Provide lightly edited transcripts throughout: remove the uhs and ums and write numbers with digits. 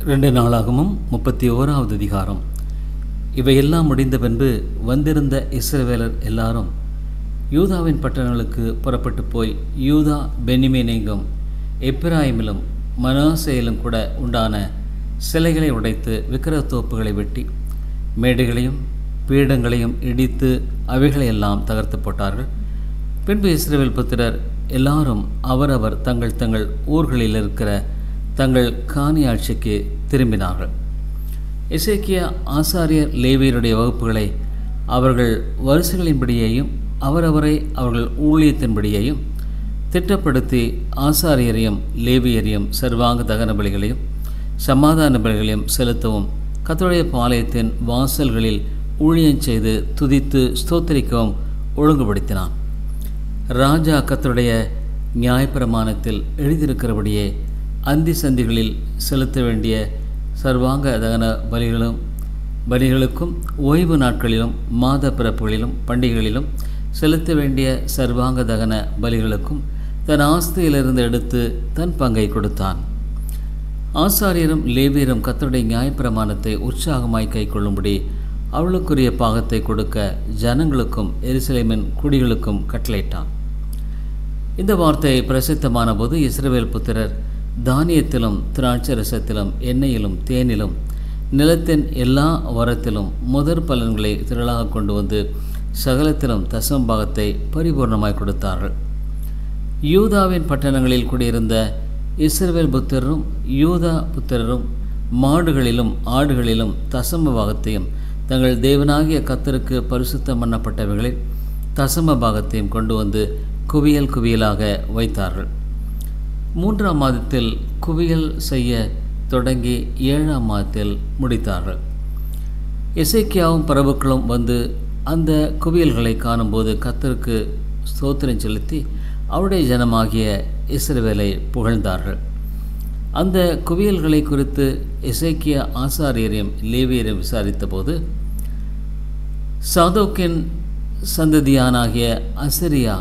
2 நாளாகமும் 31வது அதிகாரம். இவையெல்லாம் முடிந்த பின்பு வந்திருந்த இஸ்ரவேலர் எல்லாரும் யூதாவின் பட்டணங்களுக்கு புறப்பட்டு போய் யூதா பென்யமீனெங்கும் எப்பிராயிமிலும் மனாசேயிலும் கூட உண்டான சிலைகளை உடைத்து விக்கிரகத்தோப்புகளை வெட்டி மேடைகளையும் பீடங்களையும் இடித்து அவைகளையெல்லாம் தகர்த்து போட்டார்கள். பின்பு இஸ்ரவேல் புத்திரர் எல்லாரும் அவரவர் தங்கள் ஊர்களில் இருக்கிற தங்கள் காணியாட்சிக்கு திரும்பினார்கள். எசேக்கியா ஆசாரியர் லேவியருடைய வகுப்புகளை அவர்கள் வரிசைகளின்படியேயும் அவரவரை அவர்கள் ஊழியத்தின்படியேயும் திட்டப்படுத்தி ஆசாரியரையும் லேவியரையும் சர்வாங்க தகன பலிகளையும் சமாதான பலிகளையும் செலுத்தவும் கர்த்தருடைய பாளையத்தின் வாசல்களில் ஊழியம் செய்து துதித்து ஸ்தோத்திரிக்கவும் ஒழுங்குபடுத்தினான். ராஜா கர்த்தருடைய நியாயப்பிரமாணத்தில் எழுதியிருக்கிறபடியே அந்தி சந்திகளில் செலுத்த வேண்டிய சர்வாங்க தகன பலிகளுக்கும் ஓய்வு நாட்களிலும் மாத பிறப்புகளிலும் பண்டிகைகளிலும் செலுத்த வேண்டிய சர்வாங்க தகன பலிகளுக்கும் தன் ஆஸ்தியிலிருந்து எடுத்து தன் பங்கை கொடுத்தான். ஆசாரியரும் லேவியரும் கர்த்தருடைய நியாயப்பிரமாணத்தை உற்சாகமாய் கை கொள்ளும்படி அவளுக்குரிய பாகத்தை கொடுக்க ஜனங்களுக்கும் எருசலேமின் குடிகளுக்கும் கட்டளையிட்டான். இந்த வார்த்தை பிரசித்தமான போது இஸ்ரவேல் புத்திரர் தானியத்திலும் திராட்சரசத்திலும் எண்ணெயிலும் தேனிலும் நிலத்தின் எல்லா வரத்திலும் முதற் பலன்களை திரளாக கொண்டு வந்து சகலத்திலும் தசமபாகத்தை பரிபூர்ணமாய் கொடுத்தார்கள். யூதாவின் பட்டணங்களில் குடியிருந்த இஸ்ரவேல் புத்திரரும் யூதா புத்திரரும் மாடுகளிலும் ஆடுகளிலும் தசமபாகத்தையும் தங்கள் தேவனாகிய கர்த்தருக்கு பரிசுத்தம் பண்ணப்பட்டவைகளில் தசமபாகத்தையும் கொண்டு வந்து குவியல் குவியலாக வைத்தார்கள். 3ஆம் மாதத்தில் குவியல் செய்ய தொடங்கி 7ஆம் மாதத்தில் முடித்தார்கள். எசேக்கியாவும் பிரபுக்களும் வந்து அந்த குவியல்களை காணும்போது கர்த்தருக்கு ஸ்தோத்திரம் செலுத்தி அவருடைய ஜனமாகிய இஸ்ரவேலை புகழ்ந்தார்கள். அந்த குவியல்களை குறித்து எசேக்கியா ஆசாரியரையும் லேவியரையும் விசாரித்த போது சாதோக்கின் சந்ததியானாகிய அசரியா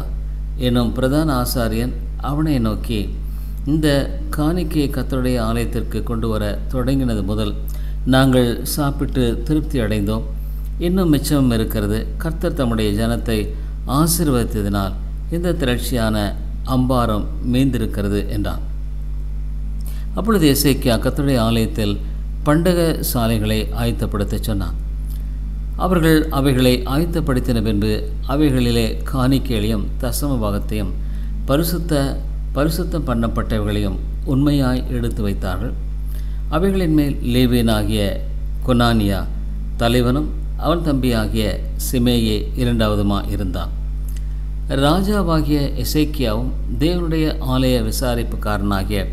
எனும் பிரதான ஆசாரியன் அவனை நோக்கி, இந்த காணிக்கையை கர்த்தருடைய ஆலயத்திற்கு கொண்டு வர தொடங்கினது முதல் நாங்கள் சாப்பிட்டு திருப்தி அடைந்தோம். இன்னும் மிச்சமும் இருக்கிறது. கர்த்தர் தம்முடைய ஜனத்தை ஆசீர்வதித்ததினால் இந்த திரட்சியான அம்பாரம் மீந்திருக்கிறது என்றான். அப்பொழுது எசேக்கியா கர்த்தருடைய ஆலயத்தில் பண்டக சாலைகளை ஆயத்தப்படுத்த சொன்னான். அவர்கள் அவைகளை ஆயத்தப்படுத்தின பின்பு அவைகளிலே காணிக்கைகளையும் தசமபாகத்தையும் பரிசுத்தம் பண்ணப்பட்டவைகளையும் உண்மையாய் எடுத்து வைத்தார்கள். அவைகளின் மேல் லேவியனாகிய கொனானியா தலைவனும் அவன் தம்பியாகிய சிமேயே 2வதுமா இருந்தான். ராஜாவாகிய எசேக்கியாவும் தேவனுடைய ஆலய விசாரிப்புக்காரனாகிய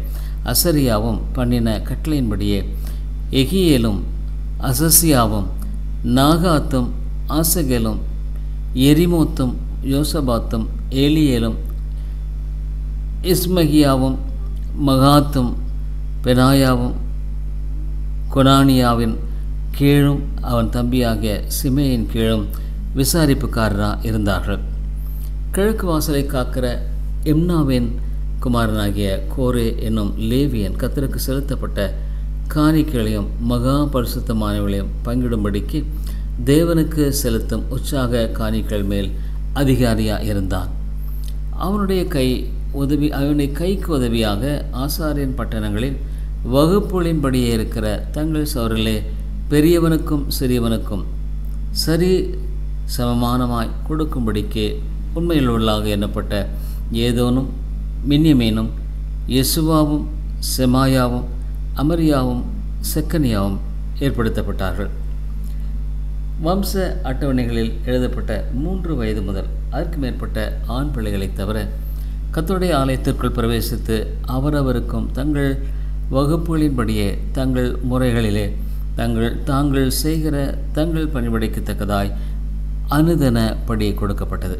அசரியாவும் பண்ணின கட்டளையின்படியே எகியேலும் அசசியாவும் நாகாத்தும் ஆசகேலும் எரிமோத்தும் யோசபாத்தும் ஏலியேலும் இஸ்மகியாவும் மகாத்தும் பெனாயாவும் கொனானியாவின் கீழும் அவன் தம்பியாகிய சிமேயின் கீழும் விசாரிப்புக்காரராக இருந்தார்கள். கிழக்கு வாசலை காக்கிற எம்னாவின் குமாரனாகிய கோரே என்னும் லேவியன் கர்த்தருக்கு செலுத்தப்பட்ட காணிக்கைகளையும் மகா பரிசுத்தமானவர்களையும் பங்கிடும்படிக்கு தேவனுக்கு செலுத்தும் உற்சாக காணிக்கைகள் மேல் அதிகாரியாக இருந்தான். அவனுடைய கைக்கு உதவியாக ஆசாரியன் பட்டணங்களில் வகுப்புகளின்படியே இருக்கிற தங்கள் சவரிலே பெரியவனுக்கும் சிறியவனுக்கும் சரி சமமானமாய் கொடுக்கும்படிக்கு உண்மையுள்ளவர்களாக எண்ணப்பட்ட ஏதோனும் மின்யமீனும் யெசுவாவும் செமாயாவும் அமரியாவும் செக்கனியாவும் ஏற்படுத்தப்பட்டார்கள். வம்ச அட்டவணைகளில் எழுதப்பட்ட 3 வயது முதல் அதற்கு மேற்பட்ட ஆண் பிள்ளைகளைத் தவிர கர்த்தருடைய ஆலயத்திற்குள் பிரவேசித்து அவரவருக்கும் தங்கள் வகுப்புகளின்படியே தங்கள் முறைகளிலே தாங்கள் செய்கிற தங்கள் பணிபடிக்கத்தக்கதாய் அனுதனப்படி கொடுக்கப்பட்டது.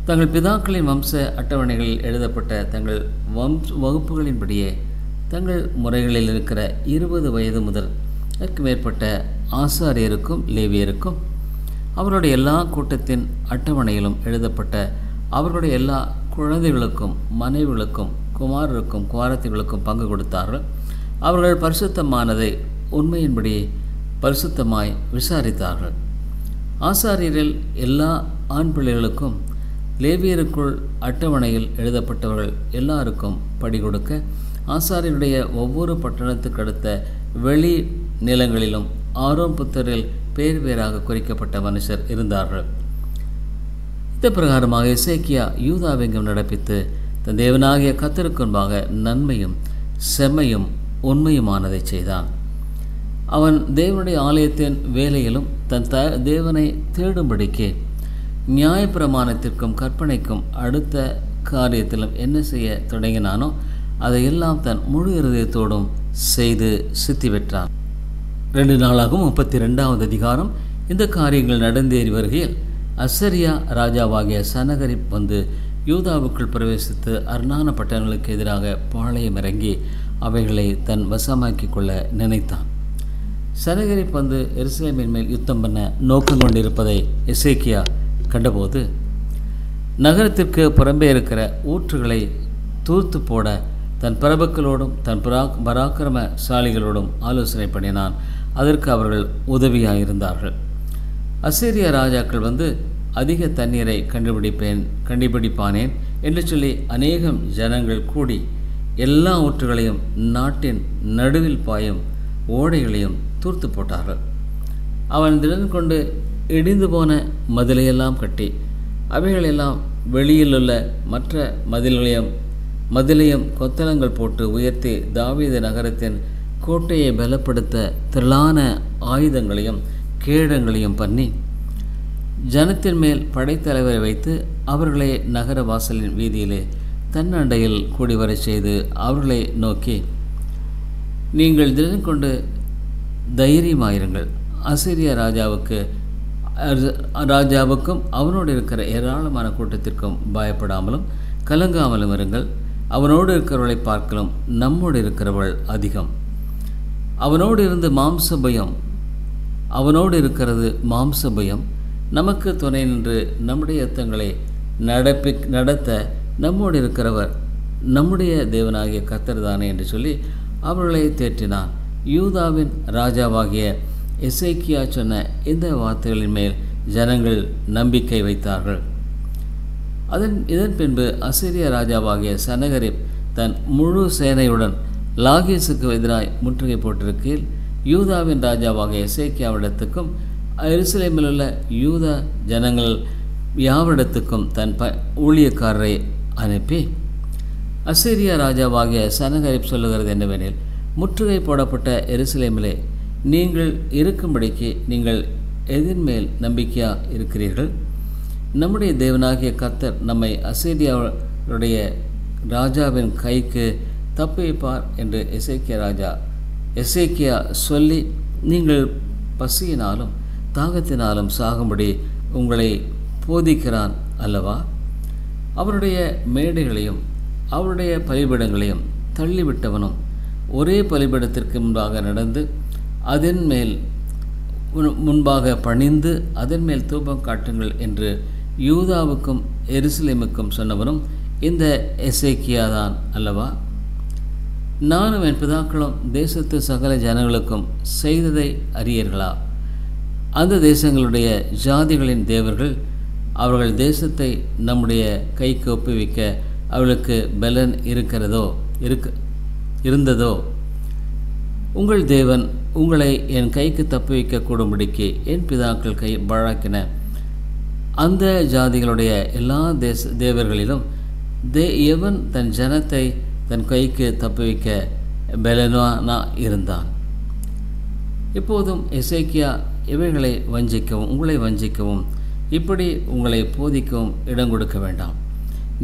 தங்கள் பிதாக்களின் வம்ச அட்டவணைகளில் எழுதப்பட்ட தங்கள் வகுப்புகளின்படியே தங்கள் முறைகளில் இருக்கிற 20 வயது முதல் அதற்கு மேற்பட்ட ஆசாரியருக்கும் லேவியருக்கும் அவருடைய எல்லா கூட்டத்தின் அட்டவணையிலும் எழுதப்பட்ட அவர்களுடைய எல்லா குழந்தைகளுக்கும் மனைவிகளுக்கும் குமாரருக்கும் குமாரத்திகளுக்கும் பங்கு கொடுத்தார்கள். அவர்கள் பரிசுத்தமானதை உண்மையின்படி பரிசுத்தமாய் விசாரித்தார்கள். ஆசாரியரில் எல்லா ஆண் பிள்ளைகளுக்கும் லேவியருக்குள் அட்டவணையில் எழுதப்பட்டவர்கள் எல்லாருக்கும் படி கொடுக்க ஆசாரியருடைய ஒவ்வொரு பட்டணத்துக்கு அடுத்த வெளி நிலங்களிலும் ஆரோன் புத்தரில் பேர் பேராக குறிக்கப்பட்ட மனுஷர் இருந்தார்கள். இந்த பிரகாரமாக எசேக்கியா யூதாவெங்கும் நடப்பித்து தன் தேவனாகிய கர்த்தருக்கு முன்பாக நன்மையும் செம்மையும் உண்மையுமானதை செய்தான். அவன் தேவனுடைய ஆலயத்தின் வேலையிலும் தன் தேவனை தேடும்படிக்கு நியாயப்பிரமாணத்திற்கும் கற்பனைக்கும் அடுத்த காரியத்திலும் என்ன செய்ய தொடங்கினானோ அதையெல்லாம் தன் முழு இருதயத்தோடும் செய்து சித்தி பெற்றான். 2 நாளாகவும் 32வது அதிகாரம். இந்த காரியங்கள் நடந்தேறி வருகையில் அசரியா ராஜாவாகிய சனகரிப் வந்து யூதாவுக்குள் பிரவேசித்து அரணான பட்டணங்களுக்கு எதிராக பாளையம் இறங்கி அவைகளை தன் வசமாக்கி கொள்ள நினைத்தான். சனகரிப் வந்து எருசலேமின் மேல் யுத்தம் பண்ண நோக்கம் கொண்டிருப்பதை எசேக்கியா கண்டபோது நகரத்திற்கு புறம்பே இருக்கிற ஊற்றுகளை தூர்த்து போட தன் பிரபுக்களோடும் தன் பராக்கிரமசாலிகளோடும் ஆலோசனை பண்ணினான். அதற்கு அவர்கள் உதவியாயிருந்தார்கள். அசீரிய ராஜாக்கள் வந்து அதிக தண்ணீரை கண்டுபிடிப்பானேன் என்று சொல்லி அநேகம் ஜனங்கள் கூடி எல்லா ஊற்றுகளையும் நாட்டின் நடுவில் பாயும் ஓடைகளையும் தூர்த்து போட்டார்கள். அவன் திடன் கொண்டு இடிந்து போன மதிலையெல்லாம் கட்டி அவைகளெல்லாம் வெளியிலுள்ள மற்ற மதிலையும் கொத்தளங்கள் போட்டு உயர்த்தி தாவீது நகரத்தின் கோட்டையை பலப்படுத்த திரளான ஆயுதங்களையும் கேடங்களையும் பண்ணி ஜனத்தின் மேல் படைத்தலைவரை வைத்து அவர்களை நகர வாசலின் வீதியிலே தன்னண்டையில் கூடி வரச் செய்து அவர்களை நோக்கி, நீங்கள் தினம் கொண்டு தைரியமாயிருங்கள். அசீரிய ராஜாவுக்கும் அவனோடு இருக்கிற ஏராளமான கூட்டத்திற்கும் பயப்படாமலும் கலங்காமலும் இருங்கள். அவனோடு இருக்கிறவர்களை பார்க்கலும் நம்மோடு இருக்கிறவள் அதிகம். அவனோடு இருக்கிறது மாம்ச பயம். நமக்கு துணை நின்று நம்முடைய யுத்தங்களை நடத்த நம்மோடு இருக்கிறவர் நம்முடைய தேவனாகிய கர்த்தர் தானே என்று சொல்லி அவர்களை தேற்றினான். யூதாவின் ராஜாவாகிய எசேக்கியா சொன்ன இந்த வார்த்தைகளின் மேல் ஜனங்கள் நம்பிக்கை வைத்தார்கள். இதன் பின்பு அசீரிய ராஜாவாகிய சனகரிப் தன் முழு சேனையுடன் லாகீசுக்கு எதிராய் முற்றுகை போட்டிருக்கையில் யூதாவின் ராஜாவாகிய எசேக்கியாவிடத்துக்கும் எருசலேமில் உள்ள யூதா ஜனங்கள் யாவரிடத்துக்கும் தன் ஊழியக்காரரை அனுப்பி, அசீரிய ராஜாவாகிய சனகரிப் சொல்லுகிறது என்னவெனில், முற்றுகை போடப்பட்ட எருசலேமிலே நீங்கள் இருக்கும்படிக்கு நீங்கள் எதின்மேல் நம்பிக்கையா இருக்கிறீர்கள்? நம்முடைய தேவனாகிய கர்த்தர் நம்மை அசீரியாவுடைய ராஜாவின் கைக்கு தப்புவிப்பார் என்று எசேக்கியா சொல்லி, நீங்கள் பசியினாலும் தாகத்தினாலும் சாகும்படி உங்களை போதிக்கிறான் அல்லவா? அவருடைய மேடைகளையும் அவருடைய பலிபீடங்களையும் தள்ளிவிட்டவனும் ஒரே பலிபீடத்திற்கு முன்பாக நடந்து அதன் மேல் முன்பாக பணிந்து அதன் மேல் தூபம் காட்டுங்கள் என்று யூதாவுக்கும் எருசலேமுக்கும் சொன்னவனும் இந்த எசேக்கியா தான் அல்லவா? நானும் என் பிதாக்களும் தேசத்து சகல ஜனங்களுக்கும் செய்ததை அறியீர்களா? அந்த தேசங்களுடைய ஜாதிகளின் தேவர்கள் அவர்கள் தேசத்தை நம்முடைய கைக்கு ஒப்புவிக்க அவளுக்கு பலன் இருந்ததோ? உங்கள் தேவன் உங்களை என் கைக்கு தப்புவிக்க கூடும்படிக்கு என் பிதாக்கள் கை பாழாக்கின அந்த ஜாதிகளுடைய எல்லா தேவர்களிலும் எவன் தன் ஜனத்தை தன் கைக்கு தப்புவிக்க பலனானா இருந்தான். இப்போதும் எசேக்கியா இவைகளை உங்களை வஞ்சிக்கவும் இப்படி உங்களை போதிக்கவும் இடம் கொடுக்க வேண்டாம்.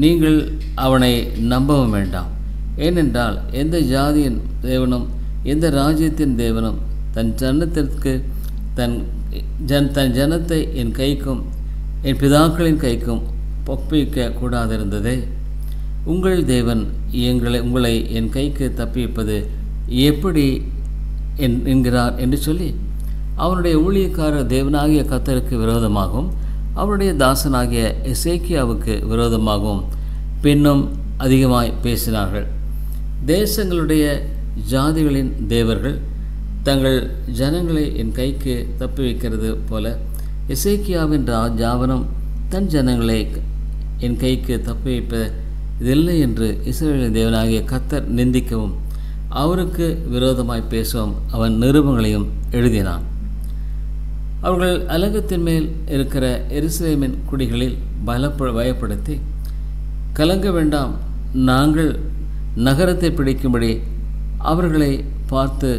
நீங்கள் அவனை நம்பவும் வேண்டாம். ஏனென்றால் எந்த ஜாதியின் தேவனும் எந்த ராஜ்யத்தின் தேவனும் தன் ஜனத்தை என் கைக்கும் என் பிதாக்களின் கைக்கும் ஒப்புவிக்க கூடாதிருந்ததே. உங்கள் தேவன் உங்களை என் கைக்கு தப்பிப்பது எப்படி என்கிறார் என்று சொல்லி அவனுடைய ஊழியக்காரர் தேவனாகிய கர்த்தருக்கு விரோதமாகவும் அவருடைய தாசனாகிய எசேக்கியாவுக்கு விரோதமாகவும் பின்னும் அதிகமாய் பேசினார்கள். தேசங்களுடைய ஜாதிகளின் தேவர்கள் தங்கள் ஜனங்களை என் கைக்கு தப்பி வைக்கிறது போல எசேக்கியாவின் ஜாவனம் தன் ஜனங்களை என் கைக்கு தப்பி வைப்பதில்லை என்று இஸ்ரவேலின் தேவனாகிய கர்த்தர் நிந்திக்கவும் அவருக்கு விரோதமாய் பேசவும் அவன் நிருபங்களையும் எழுதினான். அவர்கள் அலங்கத்தின் மேல் இருக்கிற எருசலேமின் குடிகளில் பயப்படுத்தி, கலங்க வேண்டாம், நாங்கள் நகரத்தை பிடிக்கும்படி அவர்களை பார்த்து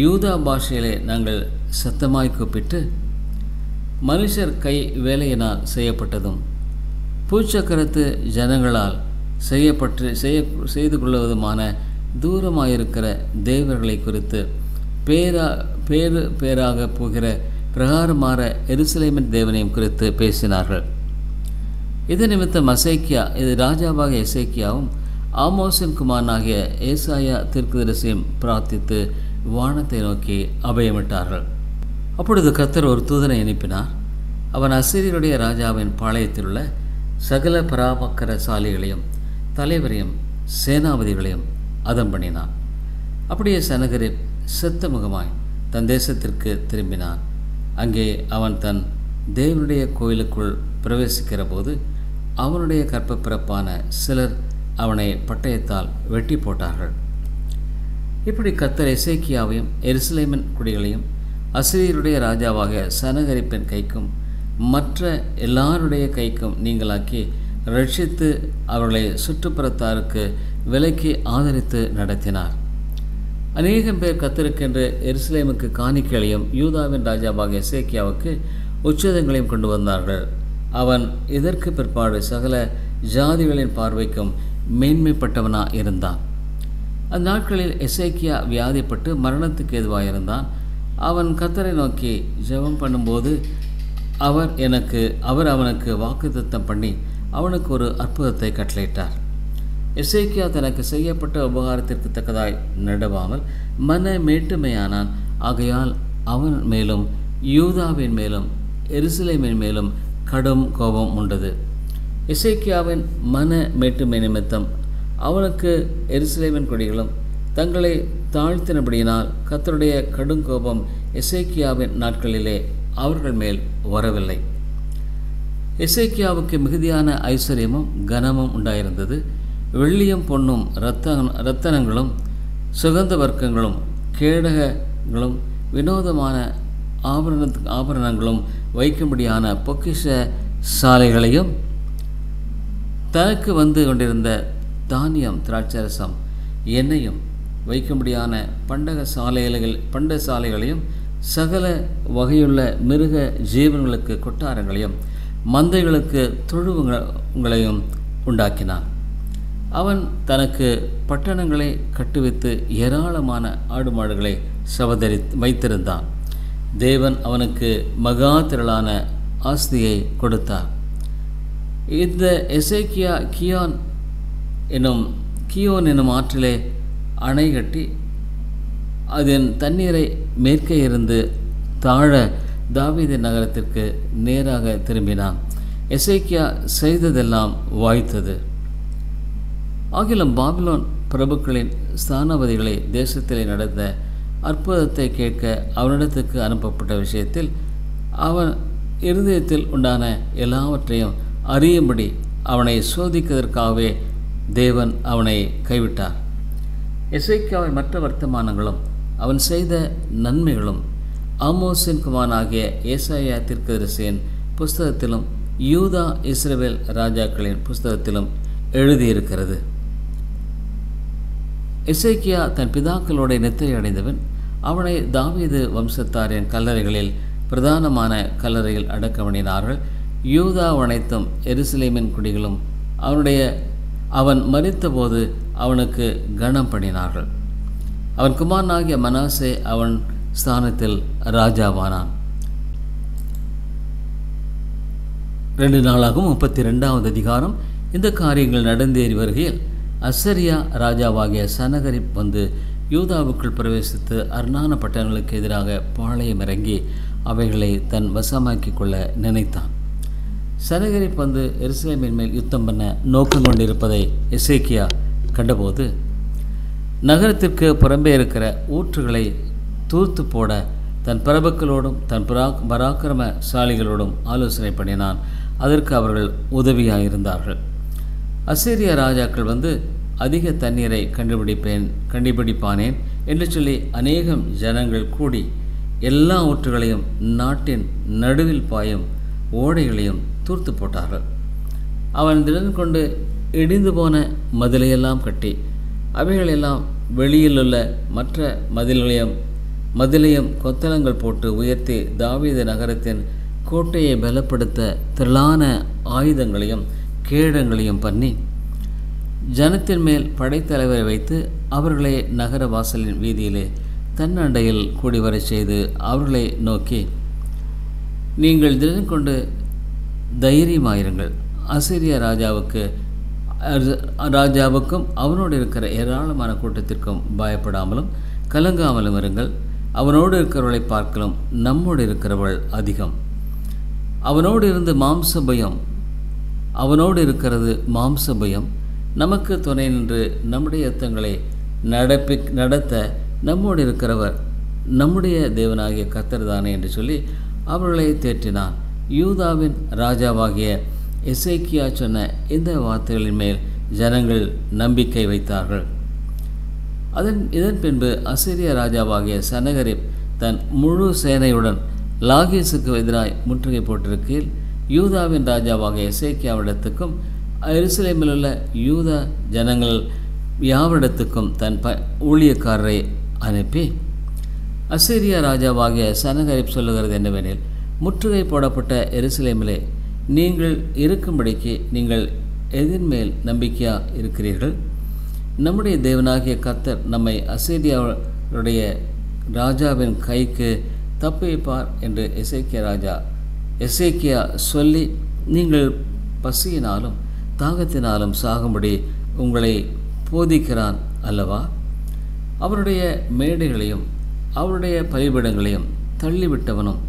யூதா பாஷையிலே நாங்கள் சத்தமாய் கூப்பிட்டு, மனுஷர் கை வேலையினால் செய்யப்பட்டதும் பூச்சக்கரத்து ஜனங்களால் செய்து கொள்வதுமான தூரமாயிருக்கிற தேவர்களை குறித்து பேராக போகிற பிரகாரமான எருசலேமின் தேவனையும் குறித்து பேசினார்கள். இது நிமித்தம் இது ராஜாவாக எசேக்கியாவும் ஆமோசின் குமாரனாகிய ஏசாயா தீர்க்கதரிசியும் பிரார்த்தித்து வானத்தை நோக்கி அபயமிட்டார்கள். அப்பொழுது கர்த்தர் ஒரு தூதனை அனுப்பினார். அவன் அசீரியருடைய ராஜாவின் பாளையத்தில் உள்ள சகல பராமக்கரசாலிகளையும் தலைவரையும் சேனாபதிகளையும் அதம் பண்ணினான். அப்படியே சனகரிப் செத்த முகமாய் தன் தேசத்திற்கு திரும்பினான். அங்கே அவன் தன் தேவனுடைய கோயிலுக்குள் பிரவேசிக்கிற போது அவனுடைய கற்பப்பிறப்பான சிலர் அவனை பட்டயத்தால் வெட்டி போட்டார்கள். இப்படி கர்த்தர் எசேக்கியாவையும் எருசலேமின் குடிகளையும் அசீரியருடைய ராஜாவாக சனகரிப்பின் கைக்கும் மற்ற எல்லாருடைய கைக்கும் நீங்களாக்கி ரட்சித்து அவர்களை சுற்றுப்புறத்தாருக்கு விலைக்கு ஆதரித்து நடத்தினார். அநேகம் பேர் கர்த்தருக்கென்று எருசலேமுக்கு காணிக்கைகளையும் யூதாவின் ராஜாவாக எசேக்கியாவுக்கு உச்சதங்களையும் கொண்டு வந்தார்கள். அவன் இதற்கு பிற்பாடு சகல ஜாதிகளின் பார்வைக்கும் மேன்மைப்பட்டவனாக இருந்தான். அந்நாட்களில் எசேக்கியா வியாதிப்பட்டு மரணத்துக்கு ஏதுவாயிருந்தான். அவன் கர்த்தரை நோக்கி ஜெபம் பண்ணும்போது அவர் அவனுக்கு வாக்குத்தத்தம் பண்ணி அவனுக்கு ஒரு அற்புதத்தை கட்டளையிட்டார். எசேக்கியா தனக்கு செய்யப்பட்ட உபகாரத்திற்கு தக்கதாய் நடவாமல் மன மேட்டுமையானான். ஆகையால் அவன் மேலும் யூதாவின் மேலும் எருசலேமின் மேலும் கடும் கோபம் உண்டது. எசேக்கியாவின் மன மேட்டுமை நிமித்தம் அவனுக்கு எருசலேமின் குடிகளும் தங்களை தாழ்த்தினபடியினால் கர்த்தருடைய கடும் கோபம் எசேக்கியாவின் நாட்களிலே அவர்கள் மேல் வரவில்லை. எசேக்கியாவுக்கு மிகுதியான ஐஸ்வர்யமும் கனமும் உண்டாயிருந்தது. வெள்ளியும் பொன்னும் இரத்தனங்களும் சுகந்த வர்க்கங்களும் கேடகங்களும் வினோதமான ஆபரணங்களும் வைக்கும்படியான பொக்கிஷ சாலைகளையும் தனக்கு வந்து கொண்டிருந்த தானியம் திராட்சரசம் எண்ணெயும் வைக்கும்படியான பண்ட சாலைகளையும் சகல வகையுள்ள மிருக ஜீவன்களுக்கு கொட்டாரங்களையும் மந்தைகளுக்கு தொழுவங்களையும் உண்டாக்கினான். அவன் தனக்கு பட்டணங்களை கட்டுவித்து ஏராளமான ஆடு மாடுகளை வைத்திருந்தான். தேவன் அவனுக்கு மகா திரளான ஆஸ்தியை கொடுத்தார். இந்த எசேக்கியா கியோன் என்னும் ஆற்றிலே அணை கட்டி அதன் தண்ணீரை மேற்கே இருந்து தாழ தாவீதின் நகரத்திற்கு நேராக திரும்பினான். எசேக்கியா செய்ததெல்லாம் வாய்த்தது. ஆகிலும் பாபிலோன் பிரபுக்களின் ஸ்தானாபதிகளை தேசத்திலே நடந்த அற்புதத்தை கேட்க அவனிடத்துக்கு அனுப்பப்பட்ட விஷயத்தில் அவன் இருதயத்தில் உண்டான எல்லாவற்றையும் அறியும்படி அவனை சோதிக்கிறதற்காகவே தேவன் அவனை கைவிட்டார். எசேக்கியாவின் மற்ற வர்த்தமானங்களும் அவன் செய்த நன்மைகளும் ஆமோசின் குமாரனாகிய ஏசாயா தீர்க்கதரிசியின் புஸ்தகத்திலும் யூதா இஸ்ரவேல் ராஜாக்களின் புஸ்தகத்திலும் எழுதியிருக்கிறது. எசேக்கியா தன் பிதாக்களோட நித்திரை அடைந்தவன். அவனை தாவீது வம்சத்தாரின் கல்லறைகளில் பிரதானமான கல்லறையில் அடக்கமணினார்கள். யூதா அனைத்தும் எருசலேமின் குடிகளும் அவன் மரித்தபோது அவனுக்கு கனம் பண்ணினார்கள். அவன் குமாரனாகிய மனாசே அவன் ஸ்தானத்தில் ராஜாவானான். 2 நாளாகவும் 32வது அதிகாரம். இந்த காரியங்கள் நடந்தேறி வருகையில் அசரியா ராஜாவாகிய சனகரிப் வந்து யூதாவுக்குள் பிரவேசித்து அர்னான பட்டணங்களுக்கு எதிராக பாளையம் இறங்கி அவைகளை தன் வசமாக்கி கொள்ள நினைத்தான். சனகரிப் வந்து எருசலேமின் மேல் யுத்தம் பண்ண நோக்கம் கொண்டிருப்பதை எசேக்கியா கண்டபோது நகரத்திற்கு புறம்பே இருக்கிற ஊற்றுகளை தூர்த்து போட தன் பிரபுக்களோடும் தன் பராக்கிரமசாலிகளோடும் ஆலோசனை பண்ணினான். அதற்கு அவர்கள் உதவியாயிருந்தார்கள். அசீரிய ராஜாக்கள் வந்து அதிக தண்ணீரை கண்டுபிடிப்பானேன் என்று சொல்லி அநேகம் ஜனங்கள் கூடி எல்லா ஊற்றுகளையும் நாட்டின் நடுவில் பாயும் ஓடைகளையும் தூர்த்து போட்டார்கள். அவன் திடன் கொண்டு இடிந்து போன மதிலையெல்லாம் கட்டி அவைகளெல்லாம் வெளியிலுள்ள மற்ற மதிலையும் கொத்தளங்கள் போட்டு உயர்த்தி தாவீது நகரத்தின் கோட்டையை பலப்படுத்த திரளான ஆயுதங்களையும் கேடங்களையும் பண்ணி ஜனத்தின் மேல் படைத்தலைவரை வைத்து அவர்களை நகர வாசலின் வீதியிலே தன்னண்டையில் கூடி வரச் செய்து அவர்களை நோக்கி, நீங்கள் தினம் கொண்டு தைரியமாயிருங்கள். அசீரிய ராஜாவுக்கும் அவனோடு இருக்கிற ஏராளமான கூட்டத்திற்கும் பயப்படாமலும் கலங்காமலும் இருங்கள். அவனோடு இருக்கிறவர்களை பார்க்கலும் நம்மோடு இருக்கிறவள் அதிகம். அவனோடு இருக்கிறது மாம்ச பயம். நமக்கு துணை நின்று நம்முடைய யுத்தங்களை நடத்த நம்மோடு இருக்கிறவர் நம்முடைய தேவனாகிய கர்த்தர் தானே என்று சொல்லி அவர்களை தேற்றினான். யூதாவின் ராஜாவாகிய எசேக்கியா சொன்ன இந்த வார்த்தைகளின் மேல் ஜனங்கள் நம்பிக்கை வைத்தார்கள். இதன் பின்பு அசீரிய ராஜாவாகிய சனகரிப் தன் முழு சேனையுடன் லாகீசுக்கு எதிராய் முற்றுகை போட்டிருக்கையில் யூதாவின் ராஜாவாகிய எசேக்கியாவிடத்துக்கும் எருசலேமில் உள்ள யூதா ஜனங்கள் யாவரிடத்துக்கும் தன் ஊழியக்காரரை அனுப்பி, அசீரிய ராஜாவாகிய சனகரிப் சொல்லுகிறது என்னவெனில், முற்றுகை போடப்பட்ட எருசலேமிலே நீங்கள் இருக்கும்படிக்கு நீங்கள் எதின்மேல் நம்பிக்கையா இருக்கிறீர்கள்? நம்முடைய தேவனாகிய கர்த்தர் நம்மை அசீரியாவுடைய ராஜாவின் கைக்கு தப்புவிப்பார் என்று எசேக்கியா சொல்லி, நீங்கள் பசியினாலும் தாகத்தினாலும் சாகும்படி உங்களை போதிக்கிறான் அல்லவா? அவருடைய மேடைகளையும் அவருடைய பலிபீடங்களையும் தள்ளிவிட்டவனும்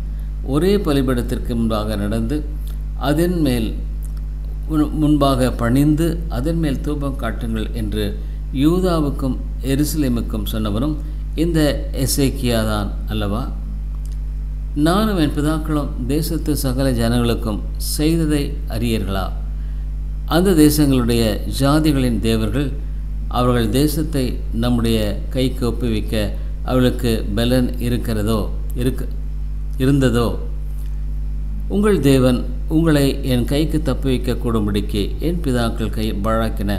ஒரே பலிபீடத்திற்கு முன்பாக நடந்து அதன் மேல் முன்பாக பணிந்து அதன் மேல் தூபம் காட்டுங்கள் என்று யூதாவுக்கும் எருசலேமுக்கும் சொன்னவனும் இந்த எசேக்கியா தான் அல்லவா? நானும் என் பிதாக்களும் தேசத்து சகல ஜனங்களுக்கும் செய்ததை அறியீர்களா? அந்த தேசங்களுடைய ஜாதிகளின் தேவர்கள் அவர்கள் தேசத்தை நம்முடைய கைக்கு ஒப்புவிக்க அவளுக்கு பலன் இருந்ததோ? உங்கள் தேவன் உங்களை என் கைக்கு தப்புவிக்க கூடும்படிக்கு என் பிதாக்கள் வழக்கின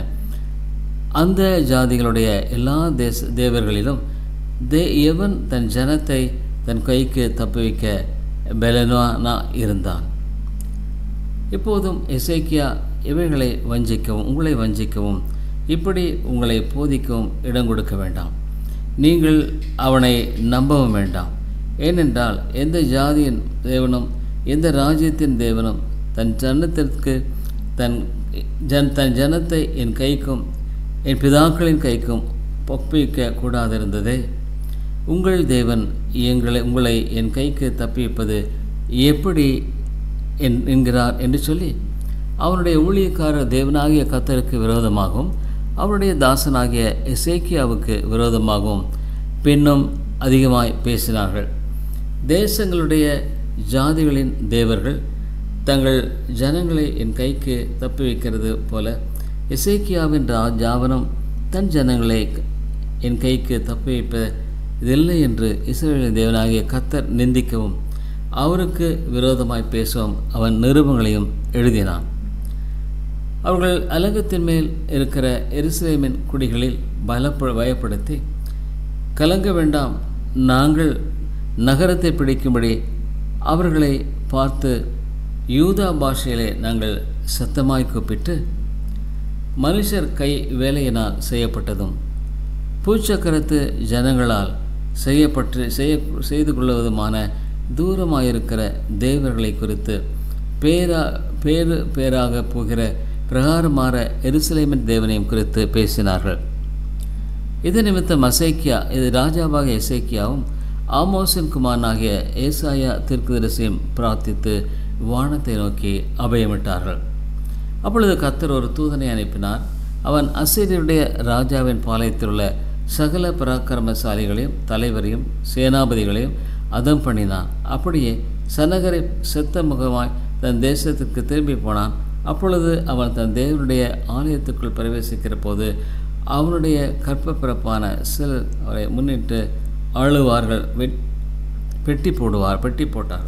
அந்த ஜாதிகளுடைய எல்லா தேவர்களிலும் எவன் தன் ஜனத்தை தன் கைக்கு தப்புவிக்க பலனானா இருந்தான். இப்போதும் எசேக்கியா இவைகளை உங்களை வஞ்சிக்கவும் இப்படி உங்களை போதிக்கவும் இடம் கொடுக்க வேண்டாம். நீங்கள் அவனை நம்பவும் வேண்டாம். ஏனென்றால் எந்த ஜாதியின் தேவனும் எந்த ராஜ்யத்தின் தேவனும் தன் ஜனத்தை என் கைக்கும் என் பிதாக்களின் கைக்கும் ஒப்புவிக்க கூடாதிருந்ததே. உங்கள் தேவன் உங்களை என் கைக்கு தப்புவிப்பது எப்படி என்கிறார் என்று சொல்லி அவனுடைய ஊழியக்காரர் தேவனாகிய கர்த்தருக்கு விரோதமாகவும் அவருடைய தாசனாகிய எசேக்கியாவுக்கு விரோதமாகவும் பின்னும் அதிகமாய் பேசினார்கள். தேசங்களுடைய ஜாதிகளின் தேவர்கள் தங்கள் ஜனங்களை என் கைக்கு தப்புவிக்கிறது போல எசேக்கியாவின் ஜாவனம் தன் ஜனங்களை என் கைக்கு தப்புவிப்பதில்லை என்று இஸ்ரவேலின் தேவனாகிய கர்த்தர் நிந்திக்கவும் அவருக்கு விரோதமாய் பேசவும் அவன் நிருபங்களையும் எழுதினான். அவர்கள் அலங்கத்தின் மேல் இருக்கிற எருசலேமின் குடிகளில் பயப்படுத்தி, கலங்க வேண்டாம், நாங்கள் நகரத்தை பிடிக்கும்படி அவர்களை பார்த்து யூதா பாஷையிலே நாங்கள் சத்தமாய் கூப்பிட்டு, மனுஷர் கை வேலையினால் செய்யப்பட்டதும் பூச்சக்கரத்து ஜனங்களால் செய்து கொள்வதுமான தூரமாயிருக்கிற தேவர்களை குறித்து பேராக போகிற பிரகாரமாற எருசலேமின் தேவனையும் குறித்து பேசினார்கள். இது நிமித்தம் இது ராஜாவாக எசேக்கியாவும் ஆமோசின் குமாரனாகிய ஏசாயா தீர்க்கதரிசியும் பிரார்த்தித்து வானத்தை நோக்கி அபயமிட்டார்கள். அப்பொழுது கர்த்தர் ஒரு தூதனை அனுப்பினார். அவன் அசீரியருடைய ராஜாவின் பாளையத்தில் உள்ள சகல பராக்கிரமசாலிகளையும் தலைவரையும் சேனாபதிகளையும் அதம் பண்ணினான். அப்படியே சனகரிப் செத்த முகமாய் தன் தேசத்திற்கு திரும்பி போனான். அப்பொழுது அவன் தன் தேவனுடைய ஆலயத்துக்குள் பிரவேசிக்கிற போது அவனுடைய கற்பப்பிறப்பான சிலர் அவரை முன்னிட்டு ஆளுவார்கள், பெட்டி போட்டார்.